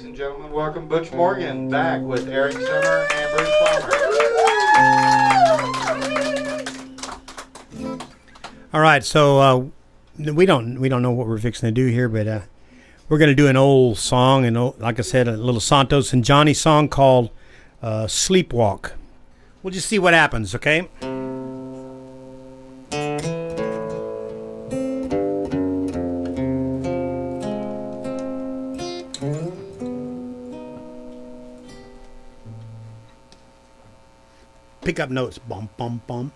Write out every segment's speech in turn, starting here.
and gentlemen, welcome Butch Morgan back with Eric Summer and Bruce Balmer. All right, so we don't know what we're fixing to do here, but we're going to do an old song, and like I said, a little Santos and Johnny song called "Sleepwalk." We'll just see what happens, okay? Pick up notes. Bum, bum, bum.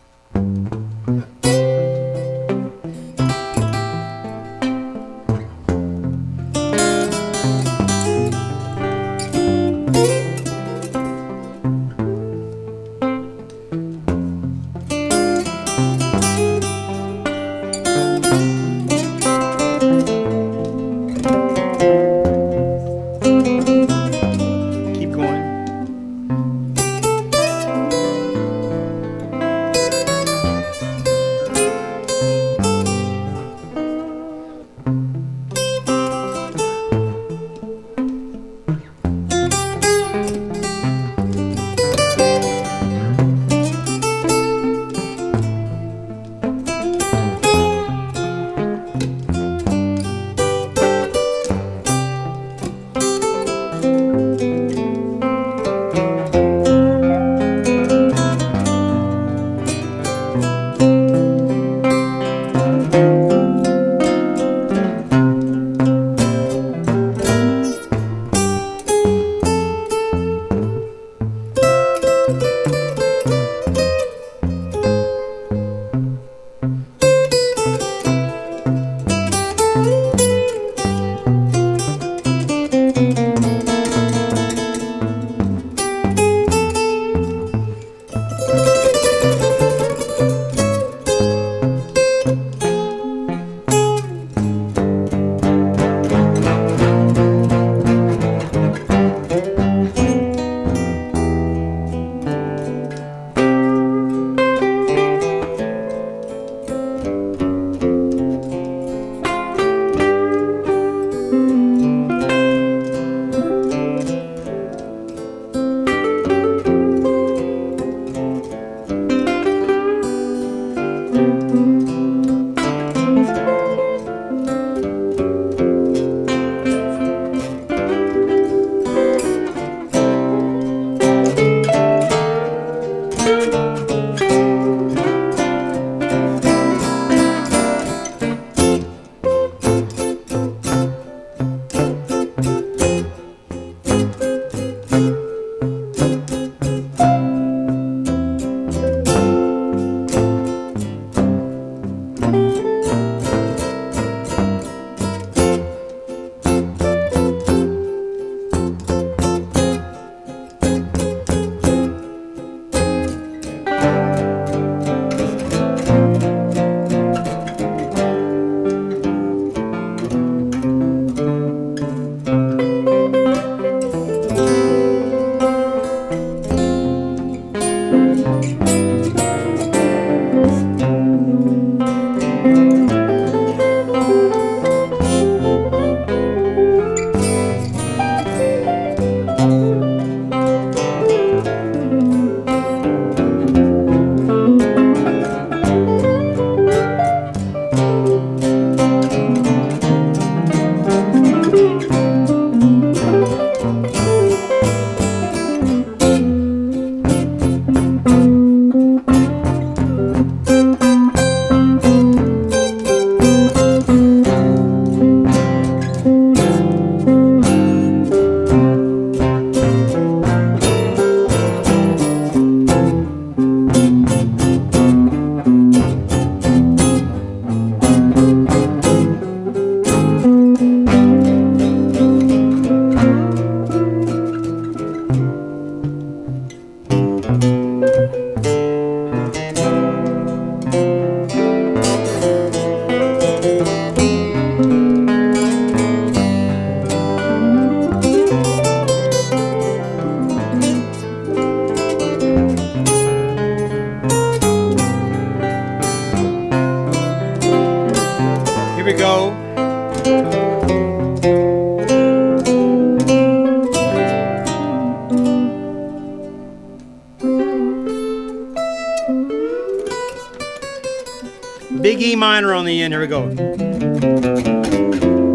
minor on the end. Here we go.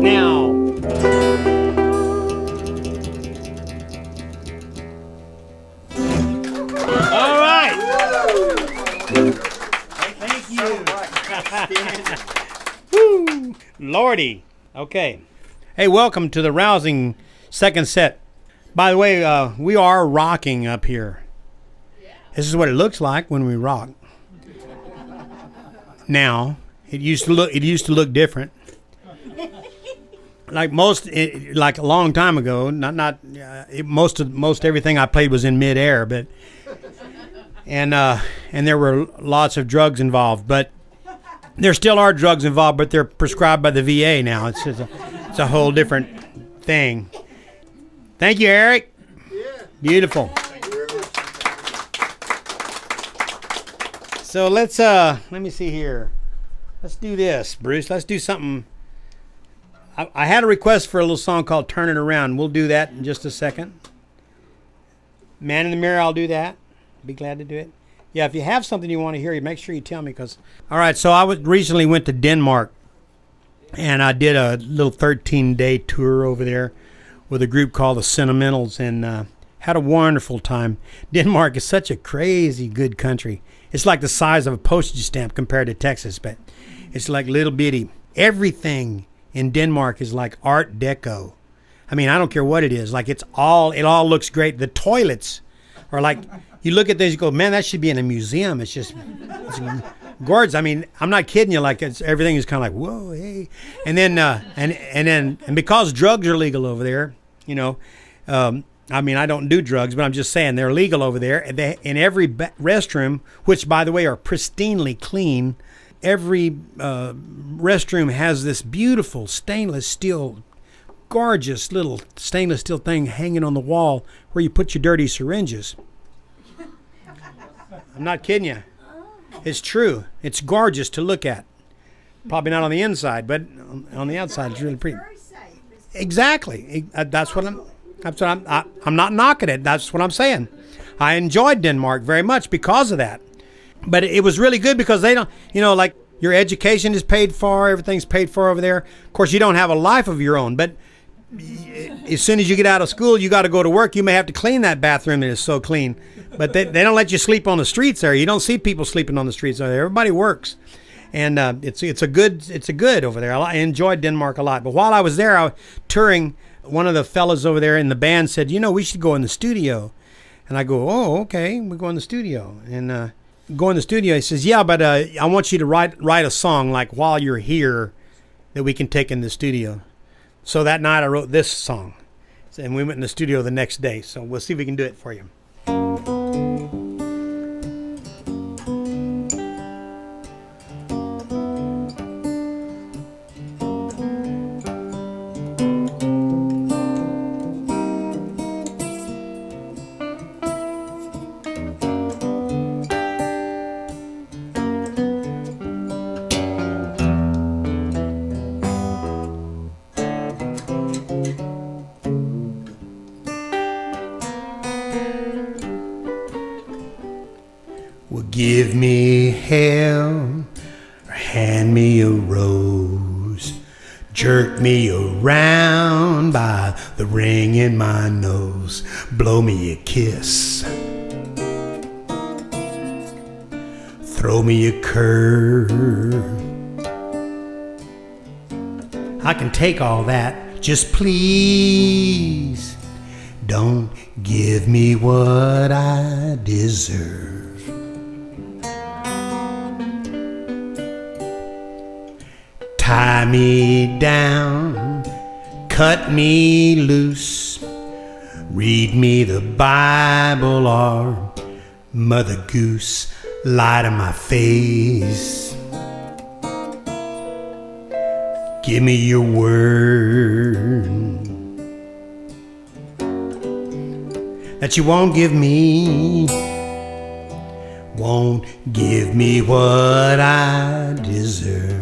Now. All right. Thank you. Woo. Lordy. Okay. Hey, welcome to the rousing second set. By the way, we are rocking up here. This is what it looks like when we rock. Now, it used to look different. Like like a long time ago. Most everything I played was in midair, but and there were lots of drugs involved. But there still are drugs involved, but they're prescribed by the VA now. It's a whole different thing. Thank you, Eric. Yeah. Beautiful. So let me see here. Let's do this, Bruce. Let's do something. I had a request for a little song called Turn It Around. We'll do that in just a second. Man in the Mirror, I'll do that. Be glad to do it. Yeah, if you have something you want to hear, make sure you tell me. All right, so I recently went to Denmark, and I did a little 13-day tour over there with a group called the Sentimentals, and had a wonderful time. Denmark is such a crazy good country. It's like the size of a postage stamp compared to Texas, but it's like little bitty. Everything in Denmark is like Art Deco. I mean, I don't care what it is. Like it all looks great. The toilets are like, you look at this, you go, man, that should be in a museum. It's gorgeous. I mean, I'm not kidding you. Like everything is kind of like, whoa, hey. And then, and because drugs are legal over there, you know, I mean, I don't do drugs, but I'm just saying they're legal over there. In every restroom, which, by the way, are pristinely clean, every restroom has this beautiful stainless steel, gorgeous little stainless steel thing hanging on the wall where you put your dirty syringes. I'm not kidding you. It's true. It's gorgeous to look at. Probably not on the inside, but on the outside, it's really pretty. Exactly. I'm not knocking it. That's what I'm saying. I enjoyed Denmark very much because of that. But it was really good because they don't, like your education is paid for, everything's paid for over there. Of course, you don't have a life of your own, but as soon as you get out of school, you got to go to work. You may have to clean that bathroom that is so clean. But they don't let you sleep on the streets there. You don't see people sleeping on the streets over there. Everybody works. And it's a good over there. I enjoyed Denmark a lot. But while I was there, I was touring. One of the fellas over there in the band said, we should go in the studio. And I go, oh, okay, we go in the studio. And go in the studio. He says, yeah, but I want you to write a song like while you're here that we can take in the studio. So that night I wrote this song. And we went in the studio the next day. So we'll see if we can do it for you. Give me hell or hand me a rose. Jerk me around by the ring in my nose. Blow me a kiss. Throw me a curve. I can take all that, just please don't give me what I deserve. Tie me down, cut me loose, read me the Bible or Mother Goose, lie to my face. Give me your word that you won't give me what I deserve.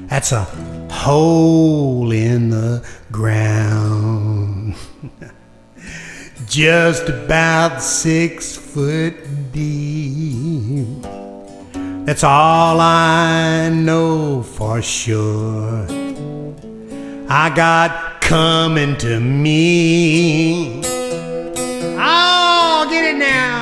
That's a hole in the ground. just about 6 foot deep. That's all I know for sure. I got coming to me. Oh, get it now.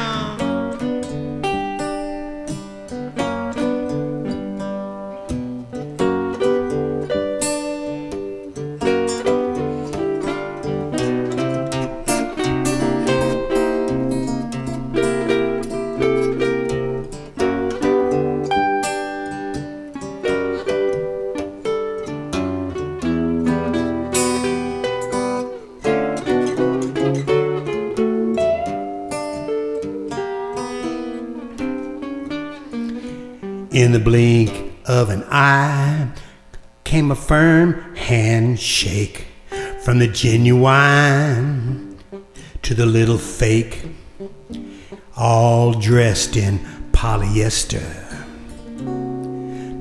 In the blink of an eye came a firm handshake, from the genuine to the little fake, all dressed in polyester,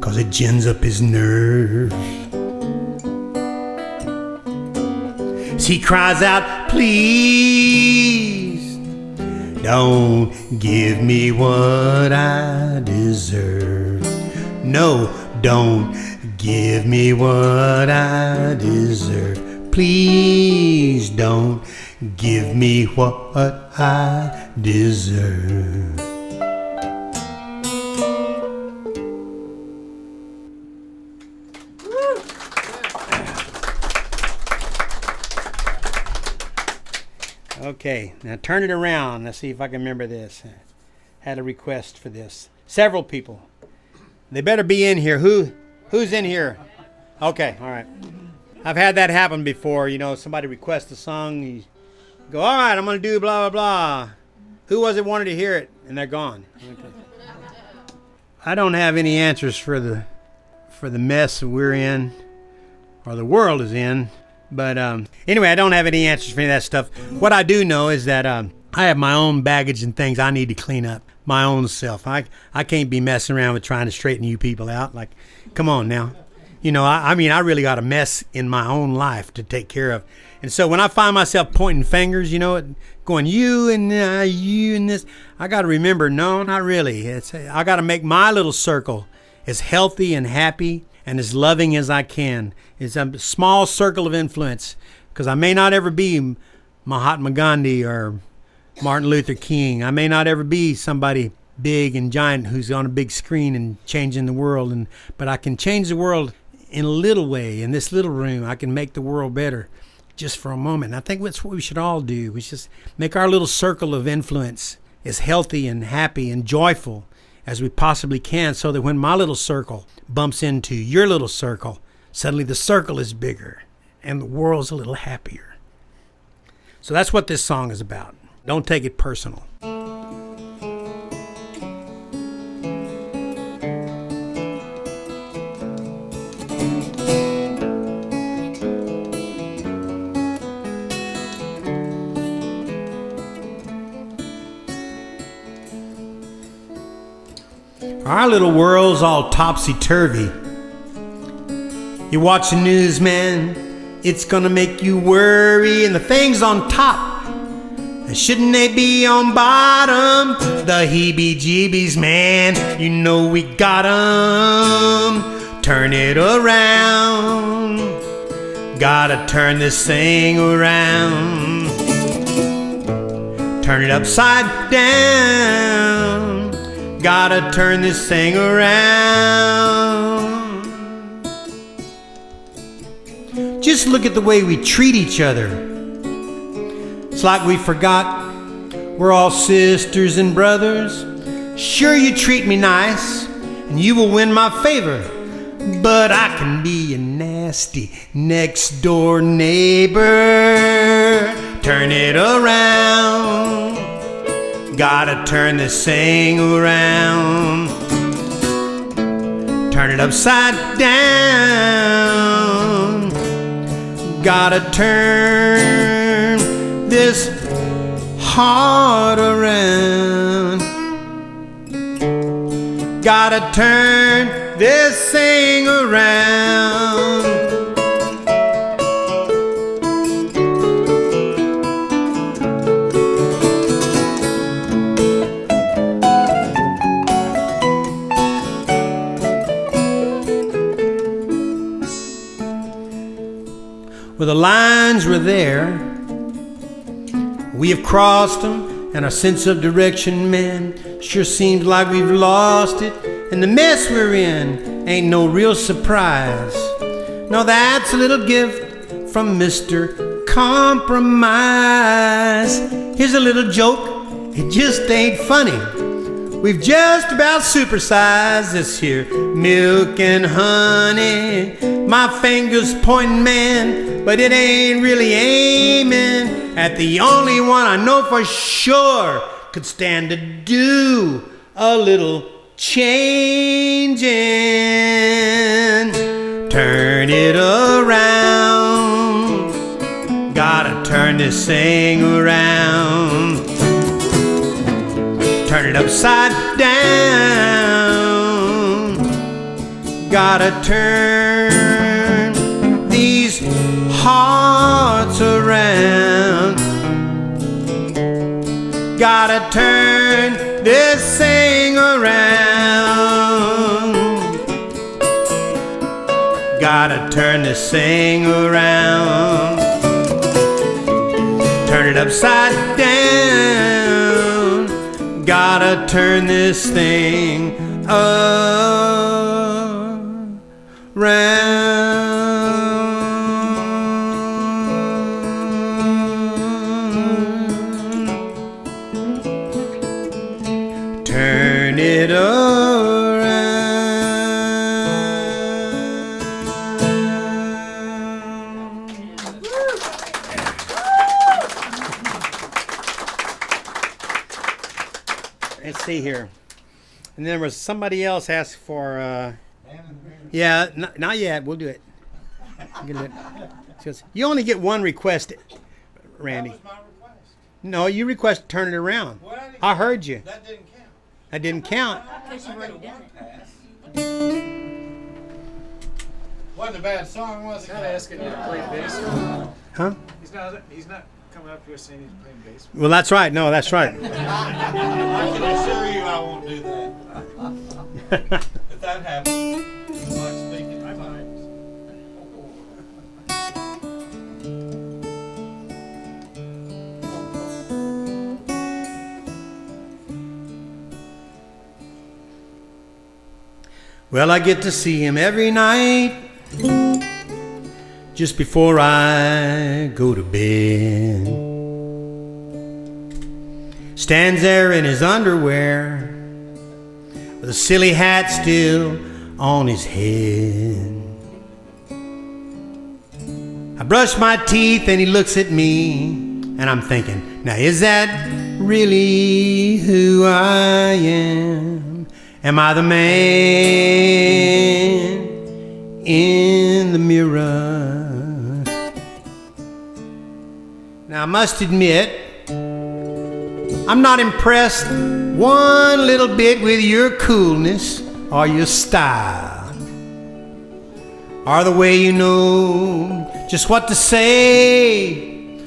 'cause it gins up his nerves. So he cries out, please don't give me what I deserve. No, don't give me what I deserve. Please don't give me what I deserve. Okay, now turn it around. Let's see if I can remember this. I had a request for this. Several people. They better be in here. Who's in here? Okay, all right. I've had that happen before. You know, somebody requests a song. You go, all right, I'm going to do blah, blah, blah. Who was it wanted to hear it? And they're gone. Okay. I don't have any answers for the mess we're in, or the world is in. But anyway, I don't have any answers for any of that stuff. What I do know is that I have my own baggage and things I need to clean up. My own self. I can't be messing around with trying to straighten you people out. Like, come on now. You know, I mean, I really got a mess in my own life to take care of. And so when I find myself pointing fingers, you know, going you and this, I got to remember, no, not really. I got to make my little circle as healthy and happy and as loving as I can. It's a small circle of influence, because I may not ever be Mahatma Gandhi or Martin Luther King. I may not ever be somebody big and giant who's on a big screen and changing the world, but I can change the world in a little way. In this little room, I can make the world better just for a moment. And I think that's what we should all do. We just make our little circle of influence as healthy and happy and joyful as we possibly can, so that when my little circle bumps into your little circle, suddenly the circle is bigger and the world's a little happier. So that's what this song is about. Don't take it personal. Our little world's all topsy-turvy. You watch the news, man, it's gonna make you worry, and the things on top, shouldn't they be on bottom? The heebie-jeebies, man, you know we got 'em. Turn it around. Gotta turn this thing around. Turn it upside down. Gotta turn this thing around. Just look at the way we treat each other. It's like we forgot we're all sisters and brothers. Sure, you treat me nice and you will win my favor, but I can be a nasty next door neighbor. Turn it around. Gotta turn this thing around. Turn it upside down. Gotta turn this heart around. Gotta turn this thing around. Well, the lines were there. We have crossed them, and our sense of direction, man, sure seems like we've lost it. And the mess we're in ain't no real surprise. No, that's a little gift from Mr. Compromise. Here's a little joke, it just ain't funny. We've just about supersized this here milk and honey. My finger's pointing, man, but it ain't really aiming at the only one I know for sure could stand to do a little changing. Turn it around, gotta turn this thing around. Turn it upside down, gotta turn these hearts around. Gotta turn this thing around. Gotta turn this thing around. Turn it upside down. Gotta turn this thing around. Turn it around. Let's see here. And there was somebody else asked for, yeah, not yet. We'll do it. You only get one request, Randy. That was my request. No, you request turn it around. Well, I heard you. That didn't count. That didn't count. Because you've already done it. Wasn't a bad song, was it? He's not asking you to play bass. Huh? He's not coming up here saying he's playing bass. Well, that's right. No, that's right. I can assure you I won't do that. If that happens, it's like speaking in tongues. Well, I get to see him every night just before I go to bed. Stands there in his underwear with a silly hat still on his head. I brush my teeth and he looks at me and I'm thinking, now is that really who I am? Am I the man in the mirror? Now I must admit, I'm not impressed one little bit with your coolness or your style, or the way you know just what to say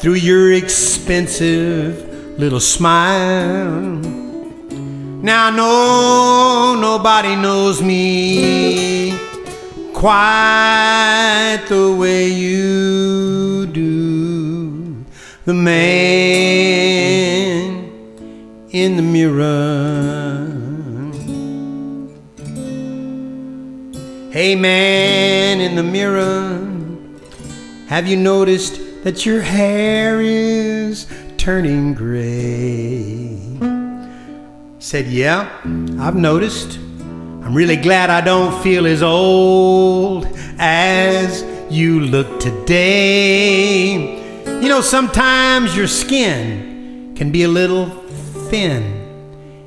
through your expensive little smile. Now I know nobody knows me quite the way you do. The man in the mirror. Hey man in the mirror, have you noticed that your hair is turning gray? Said, yeah, I've noticed. I'm really glad I don't feel as old as you look today. You know, sometimes your skin can be a little thin,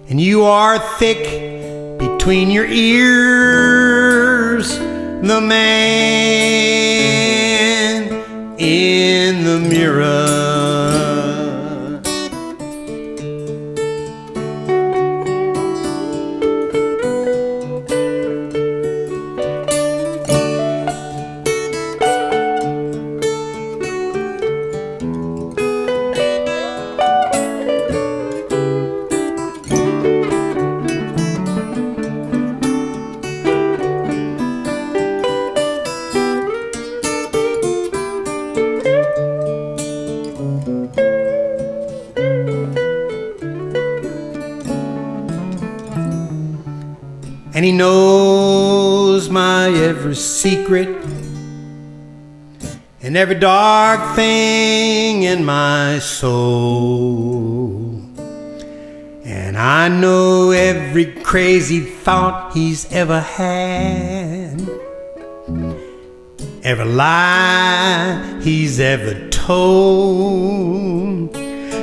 and you are thick between your ears. The man in the mirror. He knows my every secret and every dark thing in my soul. And I know every crazy thought he's ever had, every lie he's ever told.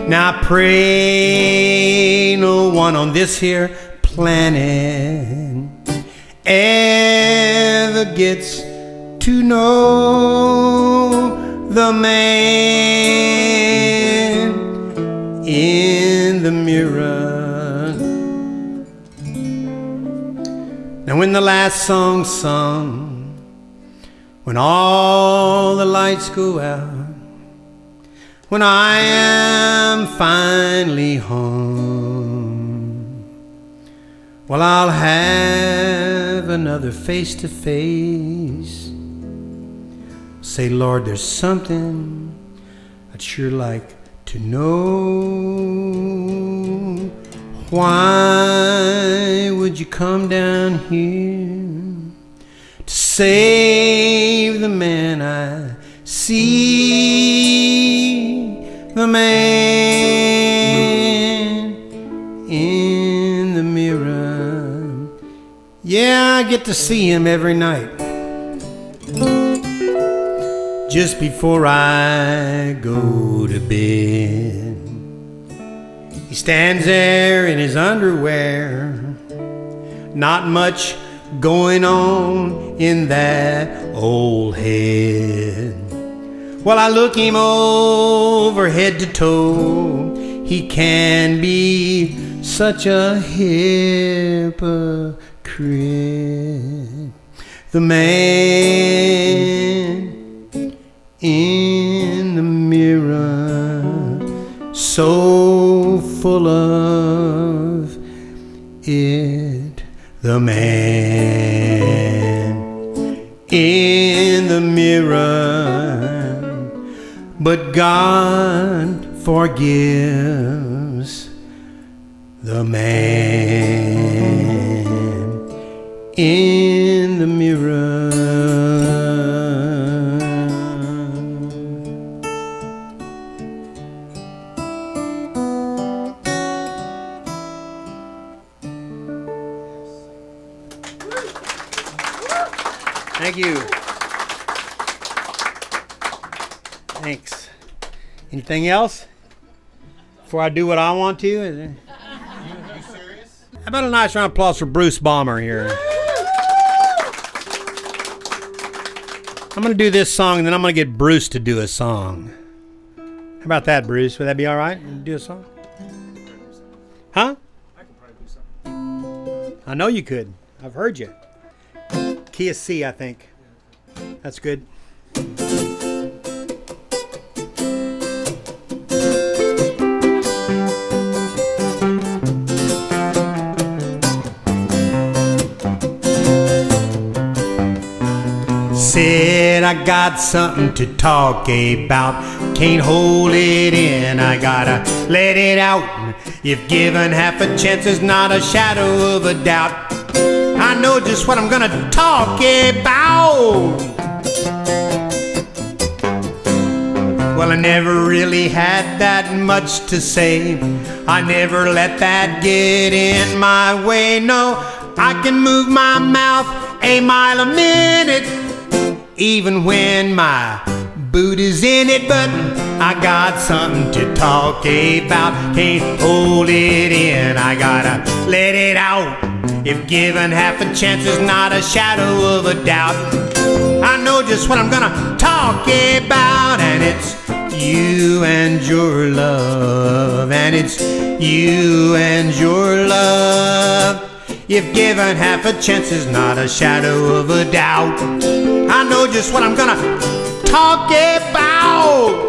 Now I pray no one on this here planet ever gets to know the man in the mirror. Now when the last song's sung, when all the lights go out, when I am finally home, well, I'll have another face-to-face. Say, Lord, there's something I'd sure like to know. Why would you come down here to save the man I see, the man in the mirror? Yeah, I get to see him every night just before I go to bed. He stands there in his underwear, not much going on in that old head. Well, I look him over head to toe. He can be such a hypocrite. The man in the mirror, so full of it. The man in the mirror, but God forgives the man in the mirror. Thank you. Thanks. Anything else before I do what I want to? You serious? How about a nice round of applause for Bruce Balmer here? I'm going to do this song, and then I'm going to get Bruce to do a song. How about that, Bruce? Would that be all right? Do a song? Huh? I could probably do something. I know you could. I've heard you. Key of C, I think. That's good. Said I got something to talk about. Can't hold it in, I gotta let it out. If given half a chance, there's not a shadow of a doubt. I know just what I'm gonna talk about. Well, I never really had that much to say. I never let that get in my way. No, I can move my mouth a mile a minute, even when my boot is in it. But I got something to talk about. Can't hold it in, I gotta let it out. If given half a chance, there's not a shadow of a doubt. I know just what I'm gonna talk about, and it's you and your love, and it's you and your love. If given half a chance, there's not a shadow of a doubt. I know just what I'm gonna talk about.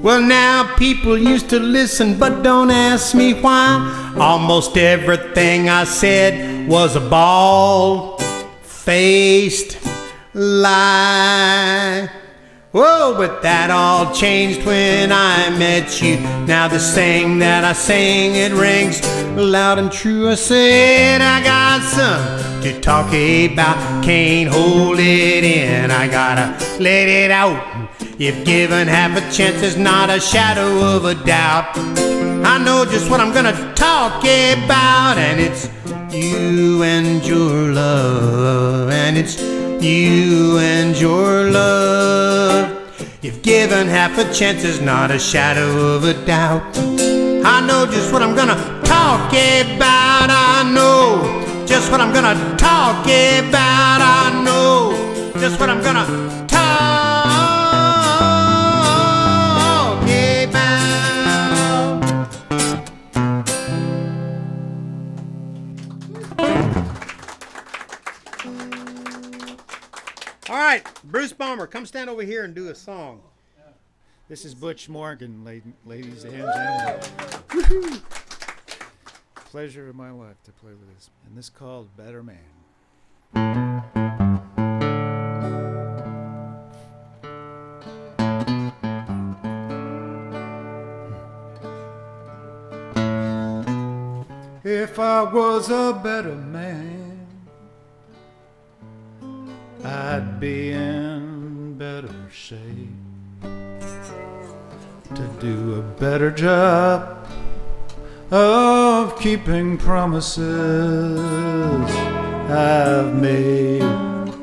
Well, now people used to listen, but don't ask me why. Almost everything I said was a bald-faced lie. Whoa, but that all changed when I met you. Now this thing that I sing, it rings loud and true. I said I got something to talk about, can't hold it in, I gotta let it out. If given half a chance, there's not a shadow of a doubt. I know just what I'm gonna talk about, and it's you and your love, and it's you and your love. If given half a chance, there's not a shadow of a doubt. I know just what I'm gonna talk about. I know just what I'm gonna talk about. I know just what I'm gonna talk about. All right, Bruce Balmer, come stand over here and do a song. This is Butch Morgan, ladies and gentlemen. Woo-hoo. Pleasure of my life to play with this. And this is called Better Man. If I was a better man, I'd be in better shape to do a better job of keeping promises I've made.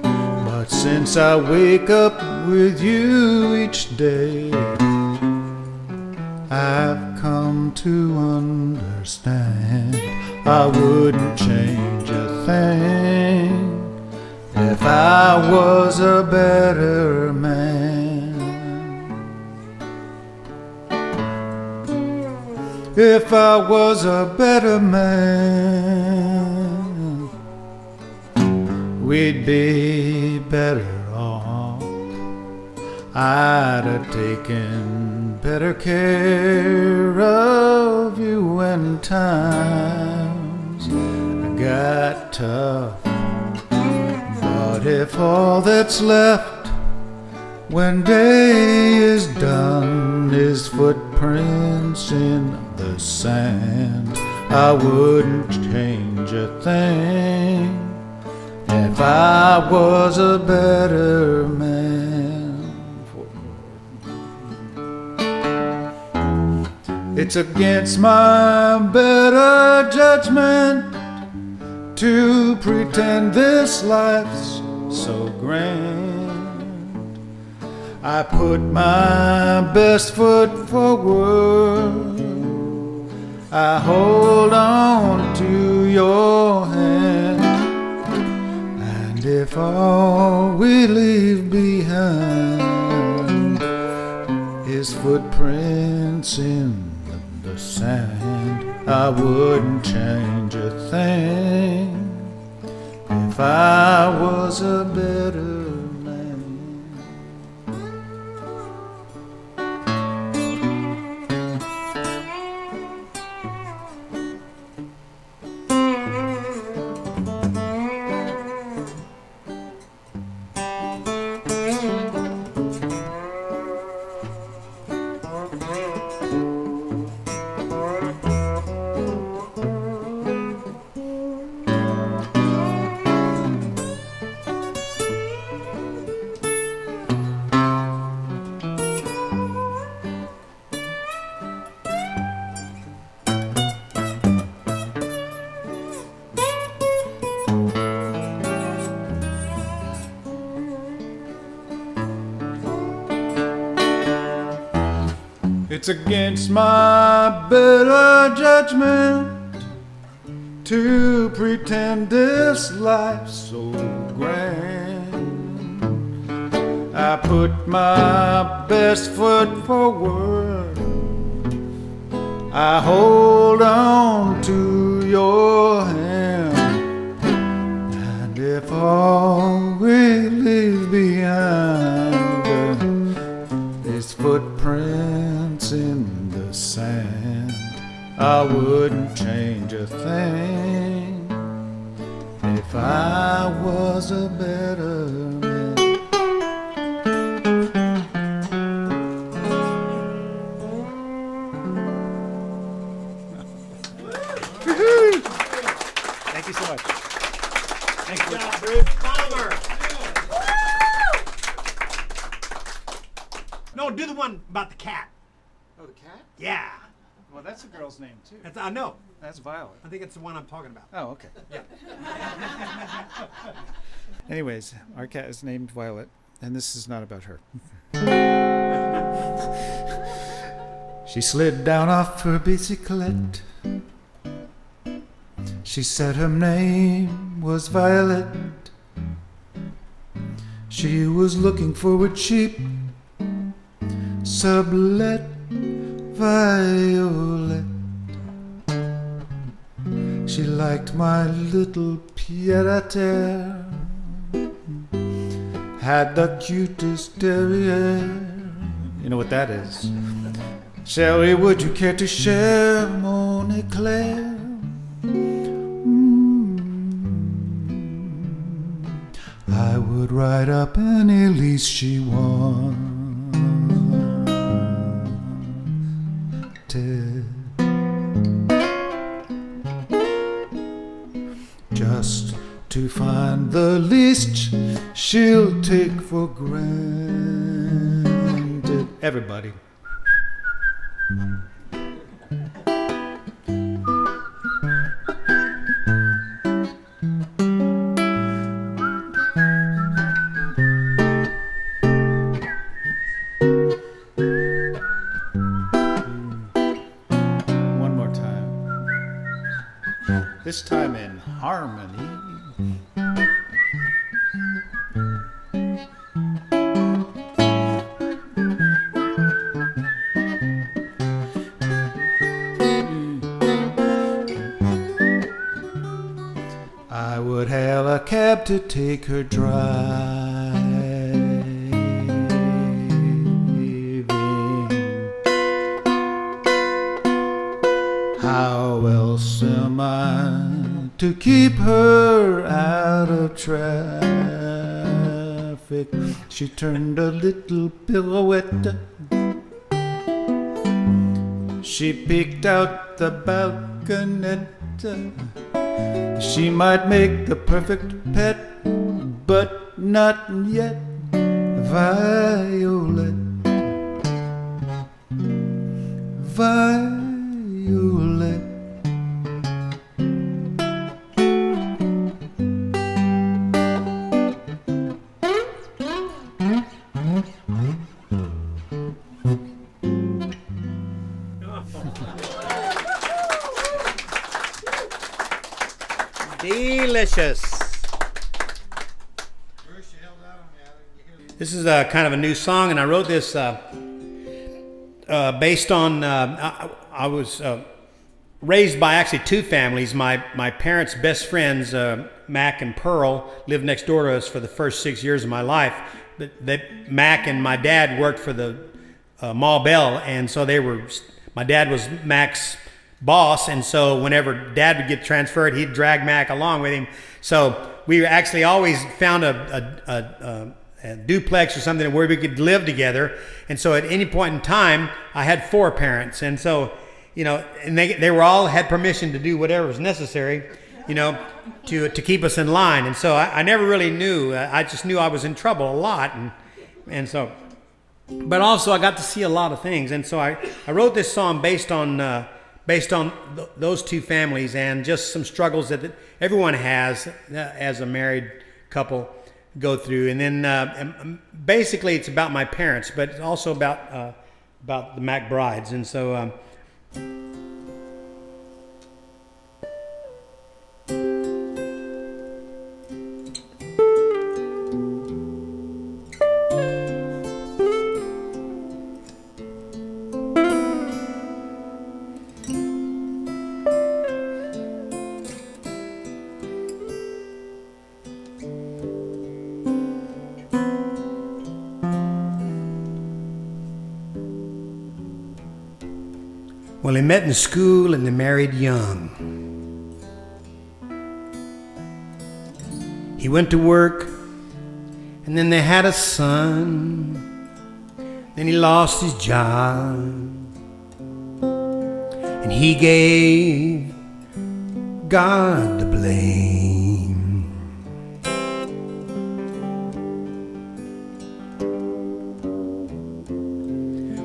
But since I wake up with you each day, I've come to understand I wouldn't change a thing if I was a better man. If I was a better man, we'd be better off. I'd have taken better care of you when times got tough. But if all that's left when day is done is footprints in the sand, I wouldn't change a thing if I was a better man. It's against my better judgment to pretend this life's so grand. I put my best foot forward, I hold on to your hand, and if all we leave behind is footprints in the sand, I wouldn't change a thing if I was a better man. It's against my better judgment to pretend this life's so grand. I put my best foot forward, I hold on to your hand, and if all we leave behind is footprints I wouldn't change a thing if I was a better man. Thank you so much. Thank you. Good job, Bruce Balmer. No, do the one about the cat. Oh, the cat? Yeah. Well, that's a girl's name, too. I know. That's Violet. I think it's the one I'm talking about. Oh, okay. Yeah. Anyways, our cat is named Violet, and this is not about her. She slid down off her bicyclette. She said her name was Violet. She was looking for a cheap sublet Violet. She liked my little pied-à-terre, had the cutest derriere. You know what that is? Sherry, would you care to share mon éclair? I would write up any lease she wanted, just to find the least she'll take for granted. Everybody. One more time. This time in harmony. I would hail a cab to take her driving. How else am I to keep her out of traffic? She turned a little pirouette. She peeked out the balconette. She might make the perfect pet, but not yet. Violet, Violet. Delicious. Bruce, you held out on me. I didn't hear This is kind of a new song, and I wrote this based on I was raised by actually two families. My parents' best friends, Mac and Pearl, lived next door to us for the first 6 years of my life. But Mac and my dad worked for the Ma Bell, and so my dad was Mac's boss, and so whenever Dad would get transferred, he'd drag Mac along with him. So we actually always found a duplex or something where we could live together. And so at any point in time, I had four parents, and so and they were all had permission to do whatever was necessary, to keep us in line. And so I never really knew. I just knew I was in trouble a lot, and so. But also I got to see a lot of things, and so I wrote this song based on those two families and just some struggles that everyone has as a married couple go through. And then basically it's about my parents, but it's also about the McBrides. And so Well, they met in school and they married young. He went to work and then they had a son. Then he lost his job and he gave God the blame.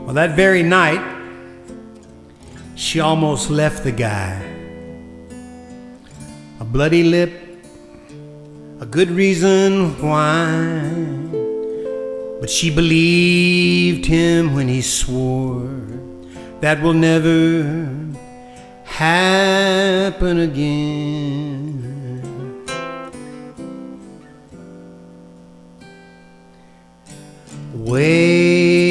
Well, that very night, she almost left the guy. A bloody lip, a good reason why. But she believed him when he swore that will never happen again. Waiting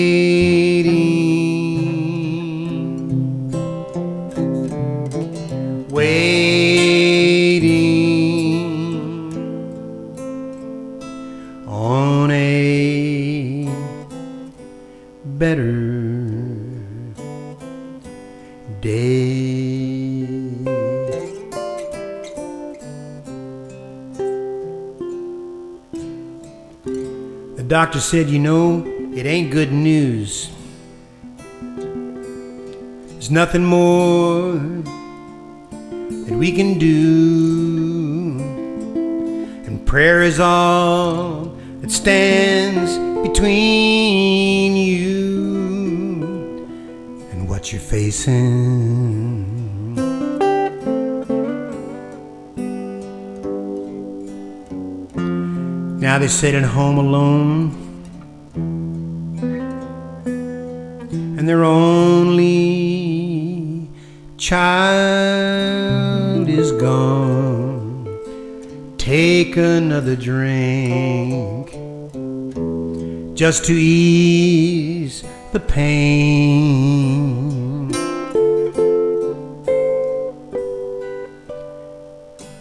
on a better day. The doctor said, you know, it ain't good news. There's nothing more that we can do, and prayer is all that stands between you and what you're facing. Now they sit at home alone, and their only child is gone. Take another drink just to ease the pain.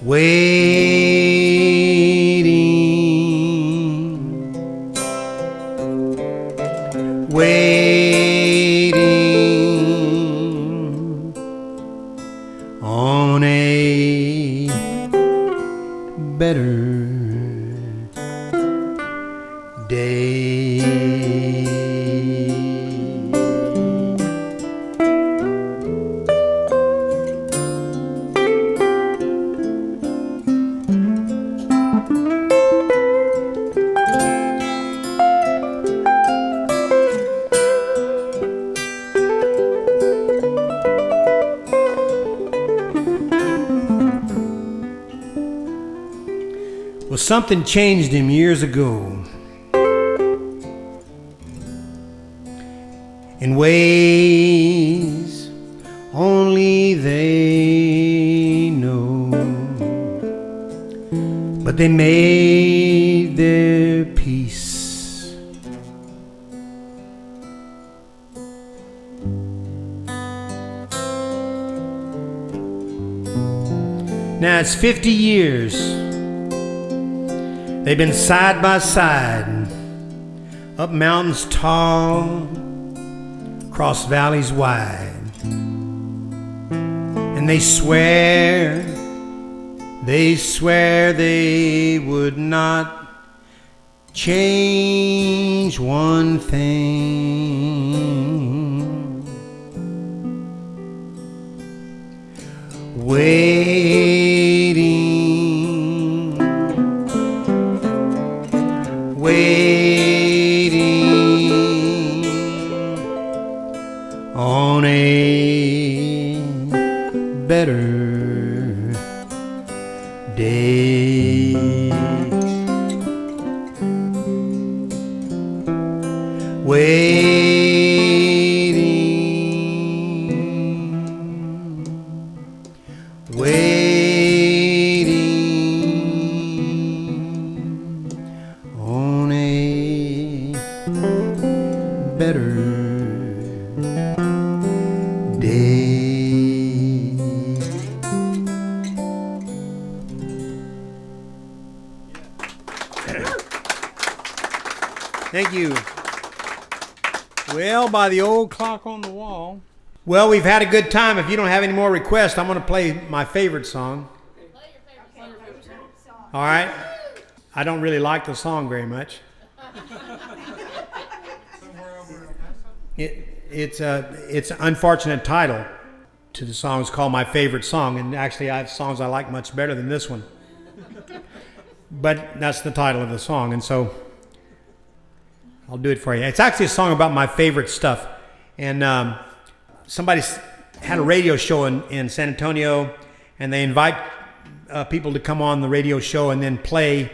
Waiting on a better day. Well, something changed him years ago, in ways only they know, but they made their peace. Now it's 50 years they've been side by side, up mountains tall, across valleys wide, and they swear they would not change one thing. Waiting on a better day. Waiting on a better day. Thank you. Well, by the old clock on the wall, Well, we've had a good time. If you don't have any more requests, I'm going to play my favorite song. All right? I don't really like the song very much. It's an unfortunate title to the song. It's called My Favorite Song, and actually I have songs I like much better than this one. But that's the title of the song, and so I'll do it for you. It's actually a song about my favorite stuff. And somebody had a radio show in San Antonio, and they invite people to come on the radio show and then play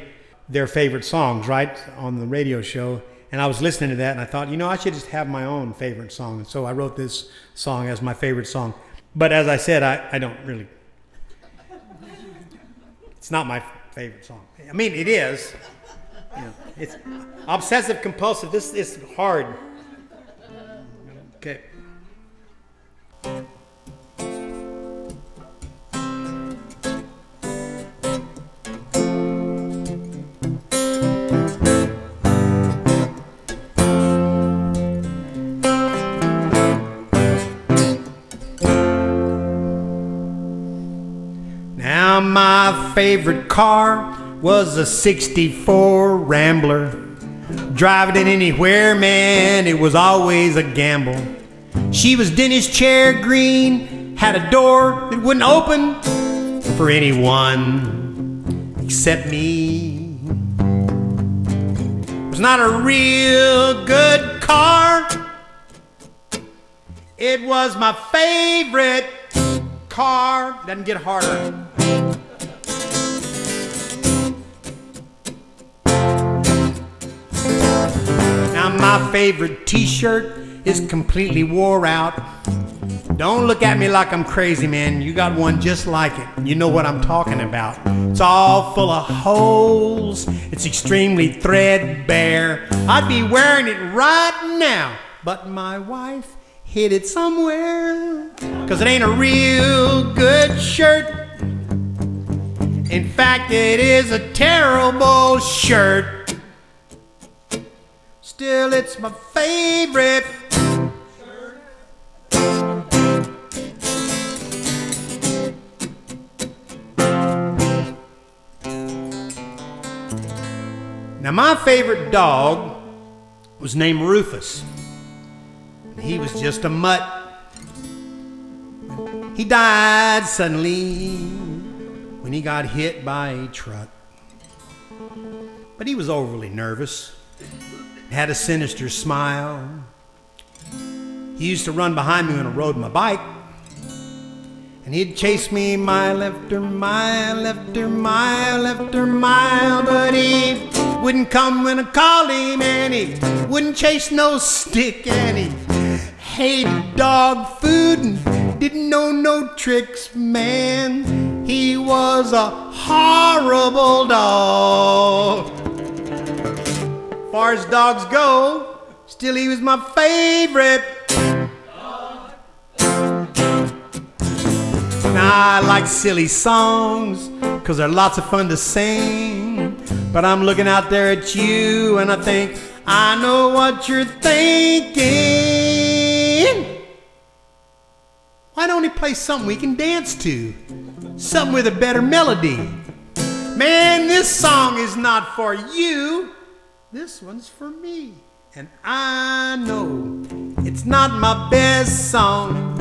their favorite songs, right, on the radio show. And I was listening to that, and I thought, I should just have my own favorite song. And so I wrote this song as my favorite song. But as I said, I don't really... It's not my favorite song. I mean, it is. It's obsessive compulsive. This is hard. Okay. Now my favorite car was a 64 Rambler. Driving it anywhere, man, it was always a gamble. She was Dennis chair green, had a door that wouldn't open for anyone except me. It was not a real good car. It was my favorite car. Doesn't get harder. Now my favorite t-shirt is completely wore out. Don't look at me like I'm crazy, man. You got one just like it. You know what I'm talking about. It's all full of holes. It's extremely threadbare. I'd be wearing it right now, but my wife hid it somewhere. 'Cause it ain't a real good shirt. In fact, it is a terrible shirt. Still, it's my favorite. Now, my favorite dog was named Rufus. He was just a mutt. He died suddenly when he got hit by a truck. But he was overly nervous. Had a sinister smile. He used to run behind me when I rode my bike. And he'd chase me mile after mile after mile after mile. But he wouldn't come when I called him, and he wouldn't chase no stick. And he hated dog food and didn't know no tricks, man. He was a horrible dog. As far as dogs go, still he was my favorite. Now I like silly songs, 'cause they're lots of fun to sing. But I'm looking out there at you and I think, I know what you're thinking. Why don't he play something we can dance to? Something with a better melody. Man, this song is not for you. This one's for me. And I know it's not my best song.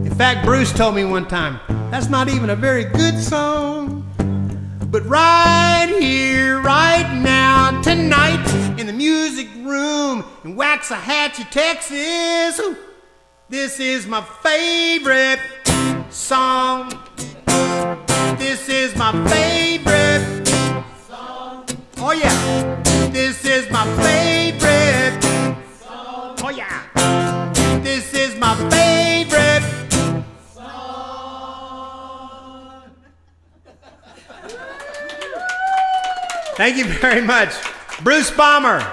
In fact, Bruce told me one time, that's not even a very good song. But right here, right now, tonight, in the music room in Waxahachie, Texas, this is my favorite song. This is my favorite song. Oh yeah. This is my favorite song. Oh yeah. This is my favorite song. Thank you very much. Bruce Balmer.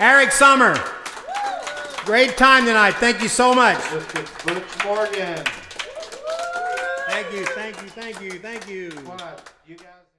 Eric Summer. Great time tonight. Thank you so much. Butch Morgan. Thank you, thank you, thank you, thank you. What? You guys.